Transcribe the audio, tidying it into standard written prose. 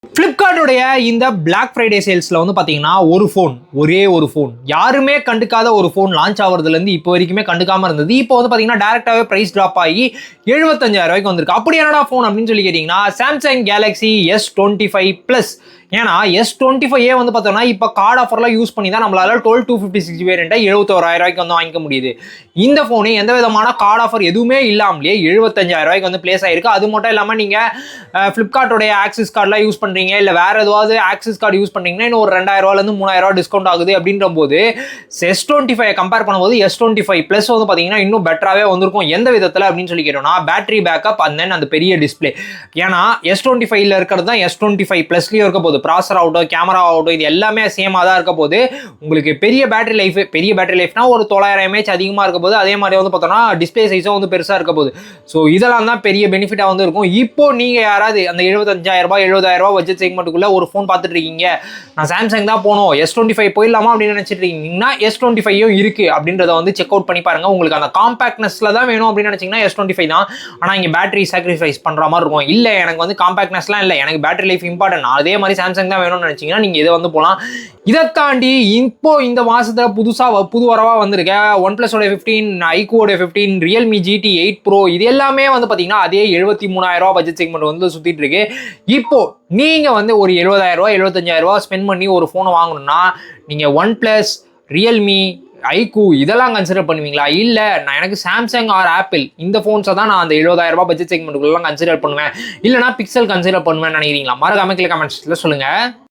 ஃப்ளிப்கார்ட்டுடைய இந்த black Friday சேல்ஸில் வந்து பார்த்தீங்கன்னா ஒரே ஒரு ஃபோன் யாருமே கண்டுக்காத ஒரு ஃபோன் லான்ச் ஆகிறதுலேருந்து இப்போ வரைக்குமே கண்டுக்காமல் இருந்தது. இப்போ வந்து பார்த்தீங்கன்னா டேரெக்டாகவே ப்ரைஸ் ட்ராப் ஆகி 75,000 வந்திருக்கு. அப்படி என்னடா ஃபோன் அப்படின்னு சொல்லி கேட்டிங்கன்னா சாம்சங் கேலக்ஸி S25 Plus. ஏன்னா S25 வந்து பார்த்தோம்னா இப்போ கார்டு ஆஃபர்லாம் யூஸ் பண்ணி தான் நம்மளால 12256 வேரியண்ட்டை 71,000 வந்து வாங்கிக்க முடியுது. இந்த ஃபோனு எந்த விதமான கார்டு ஆஃபர் எதுவுமே இல்லாமலே 75,000 வந்து பிளேஸ் ஆயிருக்கு. அது மட்டும் இல்லாமல் நீங்கள் ஃப்ளிப்கார்ட்டோடைய ஆக்சிஸ் கார்டெலாம் யூஸ் பண்ணுறீங்க, இல்லை வேறு எதுவாவது ஆக்சிஸ் கார்டு யூஸ் பண்ணுறீங்கன்னா இன்னும் ஒரு 2,000 3,000 டிஸ்கவுண்ட் ஆகுது. அப்படின்ற போது S25 கம்பேர் பண்ணும்போது S25 Plus வந்து பார்த்தீங்கன்னா இன்னும் பெட்டராகவே வந்திருக்கும். எந்த விதத்தில் அப்படின்னு சொல்லி கேட்டோம்னா பேட்டரி பேக்கப் அண்ட் தென் அந்த பெரிய டிஸ்பிளே. ஏன்னா S25 இருக்கிறது தான் S25 Plusலையும் இருக்க போகுது. ப்ராசர் ஆகட்டும், கேமரா ஆகட்டும், இது எல்லாமே சேமாக தான் இருக்க போது. உங்களுக்கு பெரிய பேட்டரி லைஃப்னா ஒரு 900 mAh அதிகமாக இருக்க போது. அதே மாதிரி வந்து பார்த்தோம்னா டிஸ்பிளே சைஸும் வந்து பெருசாக இருக்க போகுது. ஸோ இதெல்லாம் தான் பெரிய பெனிஃபிட்டாக வந்து இருக்கும். இப்போ நீங்கள் யாராவது அந்த 75,000 70,000 பட்ஜெட் செக்மெண்ட்டுக்குள்ள ஒரு ஃபோன் பார்த்துட்டு இருக்கீங்க, நான் சாம்சங் தான் போகணும், S25 போயிடலாமா அப்படின்னு நினைச்சிட்டு இருக்கீங்கன்னா S25 இருக்கு அப்படின்றத வந்து செக் அவுட் பண்ணி பாருங்க. உங்களுக்கு அந்த காம்பாக்ட்னஸ்ல தான் வேணும் அப்படின்னு நினைச்சீங்கன்னா S25 தான். ஆனால் இங்கே பேட்டரி சாக்ரிஃபைஸ் பண்ணுற மாதிரி இருக்கும். இல்லை எனக்கு வந்து காம்பாக்ட்னஸ்லாம் இல்லை, எனக்கு பேட்டரி லைஃப் இம்பார்ட்டன்ட், அதே மாதிரி சாம்சங் தான் வேணும்னு நினைச்சீங்கன்னா நீங்கள் இதை வந்து போகலாம். இதை தாண்டி இப்போ இந்த மாசத்துல புது வரவா வந்திருக்க OnePlus 15, iQOO 15, Realme GT 8 Pro இது எல்லாமே வந்து பார்த்தீங்கன்னா அதே 73,000 பட்ஜெட் செக்மெண்ட் வந்து சுத்திட்டு இருக்கு. இப்போ நீங்க வந்து ஒரு 70,000 75,000 ஸ்பெண்ட் பண்ணி ஒரு ஃபோனை வாங்கணும்னா நீங்க OnePlus, Realme, iQOO இதெல்லாம் கன்சிடர் பண்ணுவீங்களா? இல்லை நான் எனக்கு சாம்சங் ஆர் ஆப்பிள் இந்த ஃபோன்ஸை தான் நான் அந்த 70,000 பட்ஜெட் செக்மெண்ட்டுக்குள்ளலாம் கன்சிடர் பண்ணுவேன், இல்லைனா பிக்சல் கன்சிடர் பண்ணுவேன்னு நினைக்கிறீங்களா? மறக்காம கீழே கமெண்ட்ஸ்ல சொல்லுங்க.